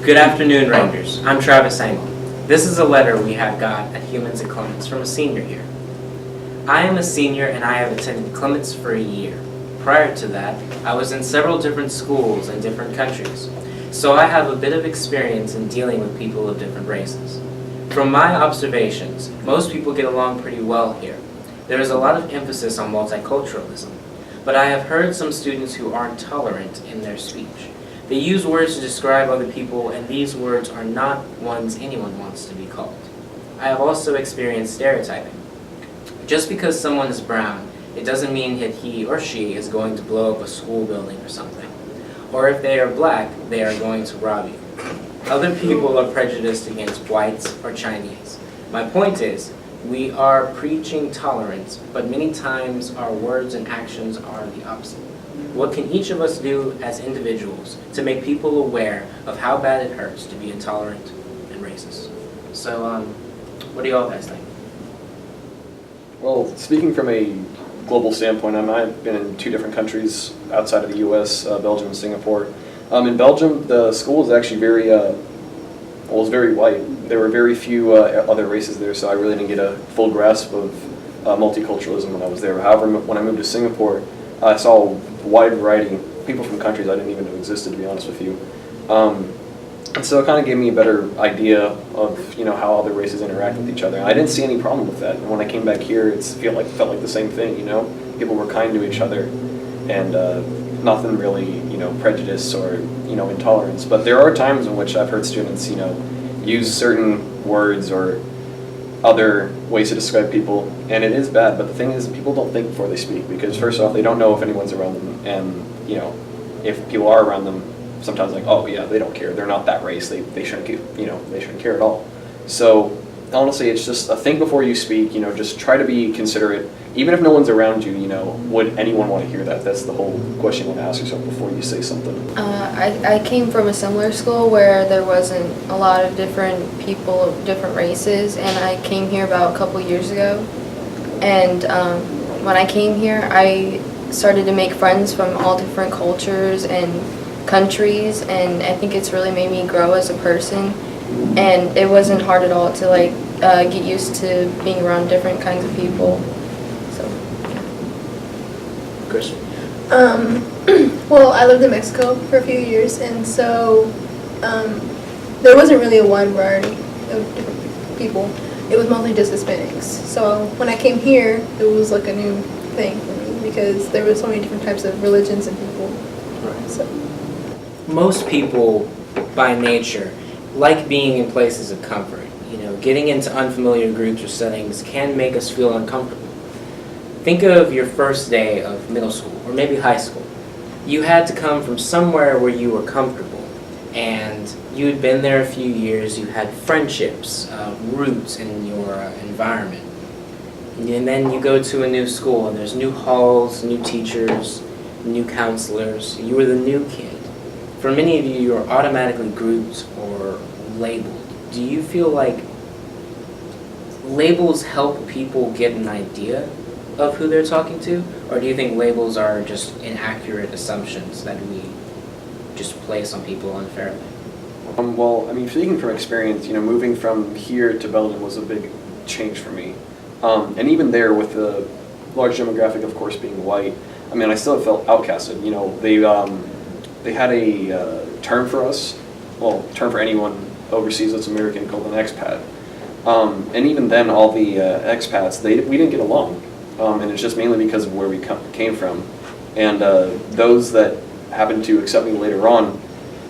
Good afternoon, Rangers. I'm Travis Engel. This is a letter we have got at Humans at Clements from a senior here. I am a senior and I have attended Clements for a year. Prior to that, I was in several different schools in different countries, so I have a bit of experience in dealing with people of different races. From my observations, most people get along pretty well here. There is a lot of emphasis on multiculturalism, but I have heard some students who aren't tolerant in their speech. They use words to describe other people, and these words are not ones anyone wants to be called. I have also experienced stereotyping. Just because someone is brown, it doesn't mean that he or she is going to blow up a school building or something. Or if they are black, they are going to rob you. Other people are prejudiced against whites or Chinese. My point is, we are preaching tolerance, but many times our words and actions are the opposite. What can each of us do as individuals to make people aware of how bad it hurts to be intolerant and racist? So, what do you all guys think? Well, speaking from a global standpoint, I've been in 2 different countries outside of the U.S., Belgium and Singapore. In Belgium, the school was actually was very white. There were very few other races there, so I really didn't get a full grasp of multiculturalism when I was there. However, when I moved to Singapore, I saw a wide variety of people from countries I didn't even know existed, to be honest with you. And so it kind of gave me a better idea of how other races interact with each other. And I didn't see any problem with that. And when I came back here, it felt like the same thing. People were kind to each other, and nothing really prejudice or intolerance. But there are times in which I've heard students use certain words or other ways to describe people, and it is bad. But the thing is, people don't think before they speak, because first off, they don't know if anyone's around them, and if people are around them, sometimes like, oh yeah, they don't care, they're not that race, they shouldn't they shouldn't care at all. So honestly, it's just a think before you speak. Just try to be considerate, even if no one's around you. Would anyone want to hear that? That's the whole question you want to ask yourself before you say something. I came from a similar school where there wasn't a lot of different people of different races, and I came here about a couple years ago. And when I came here, I started to make friends from all different cultures and countries, and I think it's really made me grow as a person. And it wasn't hard at all to get used to being around different kinds of people. So, Christian? Well, I lived in Mexico for a few years, and so there wasn't really a wide variety of different people. It was mostly just Hispanics. So when I came here, it was like a new thing for me, because there were so many different types of religions and people. Right. So. Most people, by nature, like being in places of comfort. Getting into unfamiliar groups or settings can make us feel uncomfortable. Think of your first day of middle school, or maybe high school. You had to come from somewhere where you were comfortable, and you had been there a few years, you had friendships, roots in your environment. And then you go to a new school, and there's new halls, new teachers, new counselors. You were the new kid. For many of you, you're automatically grouped or labeled. Do you feel like labels help people get an idea of who they're talking to? Or do you think labels are just inaccurate assumptions that we just place on people unfairly? Well, speaking from experience, moving from here to Belgium was a big change for me. And even there, with the large demographic, of course, being white, I still felt outcasted. They had a term for us, term for anyone overseas that's American, called an expat. And even then, all the expats, we didn't get along. And it's just mainly because of where we came from. And those that happened to accept me later on,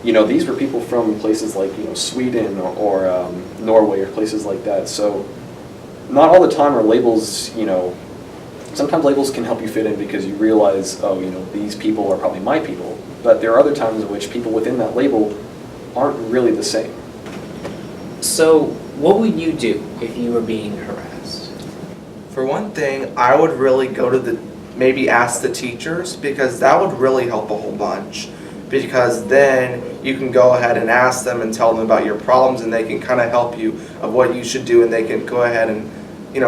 these were people from places like Sweden or Norway or places like that. So not all the time are labels, sometimes labels can help you fit in because you realize, these people are probably my people. But there are other times in which people within that label aren't really the same. So what would you do if you were being harassed? For one thing, I would really go to maybe ask the teachers, because that would really help a whole bunch. Because then you can go ahead and ask them and tell them about your problems, and they can kind of help you of what you should do, and they can go ahead and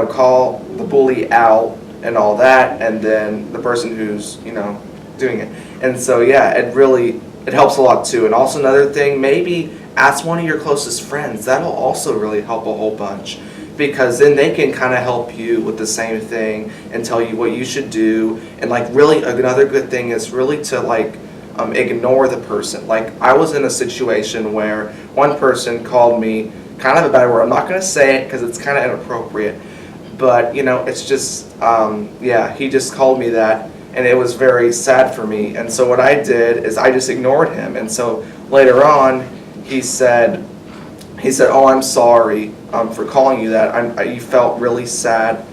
call the bully out and all that, and then the person who's doing it. And so yeah, it really it helps a lot too. And also another thing, maybe ask one of your closest friends. That'll also really help a whole bunch, because then they can kind of help you with the same thing and tell you what you should do. And like really another good thing is really to like ignore the person. Like I was in a situation where one person called me kind of a bad word. I'm not going to say it because it's kind of inappropriate, but you know, it's just yeah, he just called me that, and it was very sad for me. And so what I did is I just ignored him. And so later on he said, oh, I'm sorry for calling you that. You felt really sad,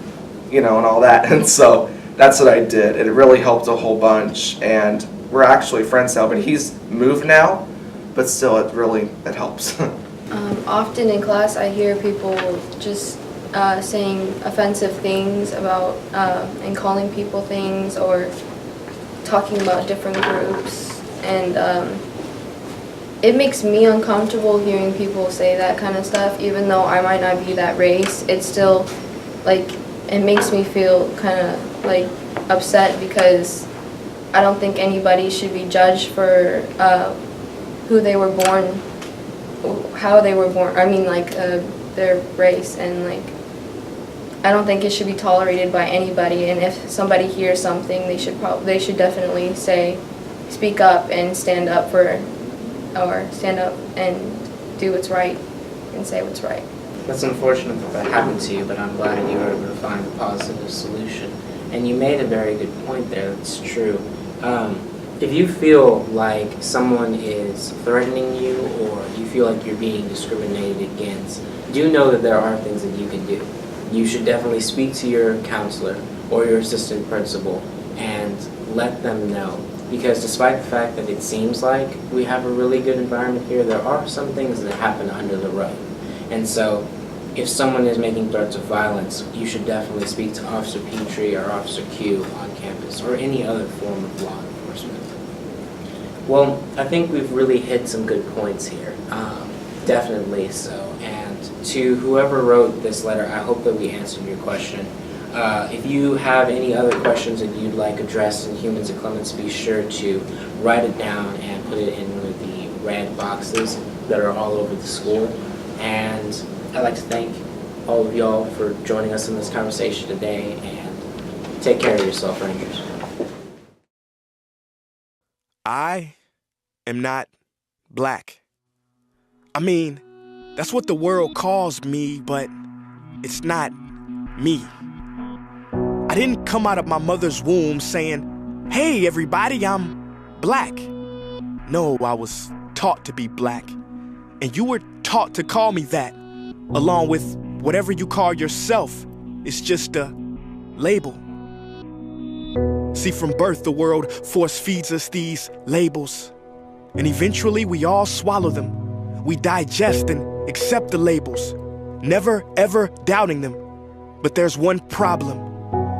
you know, and all that. And so that's what I did. It really helped a whole bunch, and we're actually friends now. But he's moved now, but still, it helps. Often in class, I hear people just saying offensive things about and calling people things, or talking about different groups, and it makes me uncomfortable hearing people say that kind of stuff. Even though I might not be that race, it's still like it makes me feel kind of like upset, because I don't think anybody should be judged for who they were born, how they were born. I mean, like their race, and like I don't think it should be tolerated by anybody. And if somebody hears something, they should definitely speak up and stand up and do what's right and say what's right. That's unfortunate that happened to you, but I'm glad you were able to find a positive solution. And you made a very good point there. That's true. If you feel like someone is threatening you, or you feel like you're being discriminated against, do know that there are things that you can do. You should definitely speak to your counselor or your assistant principal and let them know. Because despite the fact that it seems like we have a really good environment here, there are some things that happen under the rug. And so if someone is making threats of violence, you should definitely speak to Officer Petrie or Officer Q on campus, or any other form of law enforcement. Well, I think we've really hit some good points here. Definitely so. And to whoever wrote this letter, I hope that we answered your question. If you have any other questions that you'd like addressed in Humans at Clements, be sure to write it down and put it in one of the red boxes that are all over the school. And I'd like to thank all of y'all for joining us in this conversation today, and take care of yourself, Rangers. I am not black. I mean, that's what the world calls me, but it's not me. I didn't come out of my mother's womb saying, "Hey everybody, I'm black." No, I was taught to be black, and you were taught to call me that, along with whatever you call yourself. It's just a label. See, from birth, the world force feeds us these labels, and eventually we all swallow them. We digest and accept the labels, never ever doubting them. But there's one problem.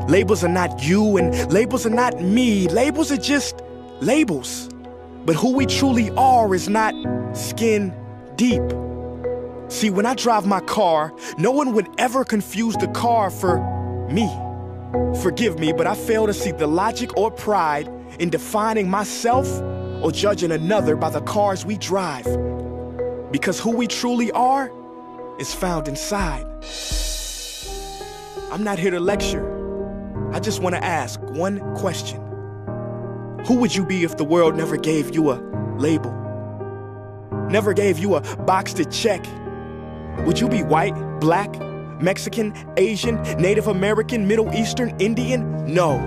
Labels are not you, and labels are not me. Labels are just labels. But who we truly are is not skin deep. See, when I drive my car, no one would ever confuse the car for me. Forgive me, but I fail to see the logic or pride in defining myself or judging another by the cars we drive. Because who we truly are is found inside. I'm not here to lecture. I just want to ask one question. Who would you be if the world never gave you a label? Never gave you a box to check? Would you be white, black, Mexican, Asian, Native American, Middle Eastern, Indian? No.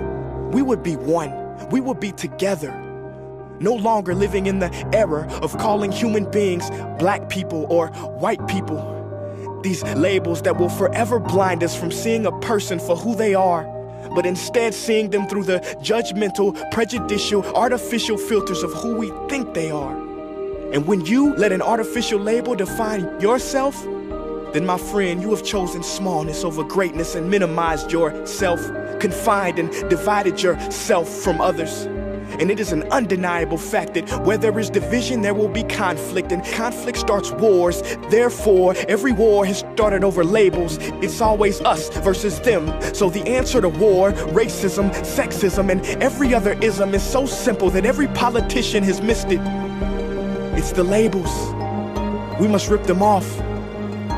We would be one. We would be together. No longer living in the era of calling human beings black people or white people. These labels that will forever blind us from seeing a person for who they are, but instead seeing them through the judgmental, prejudicial, artificial filters of who we think they are. And when you let an artificial label define yourself, then my friend, you have chosen smallness over greatness and minimized yourself, confined and divided yourself from others. And it is an undeniable fact that where there is division, there will be conflict, and conflict starts wars. Therefore, every war has started over labels. It's always us versus them. So the answer to war, racism, sexism, and every other ism is so simple that every politician has missed it. It's the labels. We must rip them off.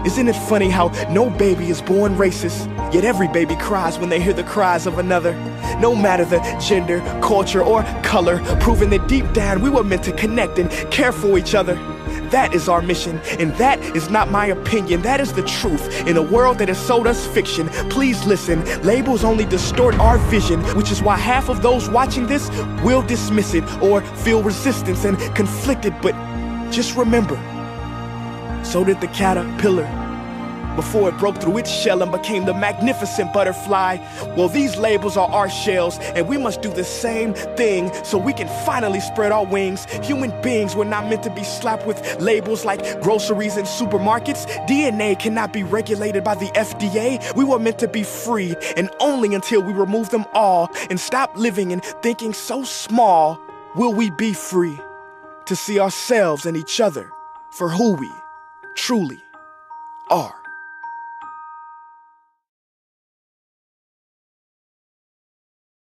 Isn't it funny how no baby is born racist, yet every baby cries when they hear the cries of another? No matter the gender, culture, or color, proving that deep down we were meant to connect and care for each other. That is our mission, and that is not my opinion. That is the truth in a world that has sold us fiction. Please listen, labels only distort our vision, which is why half of those watching this will dismiss it or feel resistance and conflicted. But just remember, so did the caterpillar before it broke through its shell and became the magnificent butterfly. Well, these labels are our shells, and we must do the same thing so we can finally spread our wings. Human beings were not meant to be slapped with labels like groceries and supermarkets. DNA cannot be regulated by the FDA. We were meant to be free, and only until we remove them all and stop living and thinking so small will we be free to see ourselves and each other for who we truly are.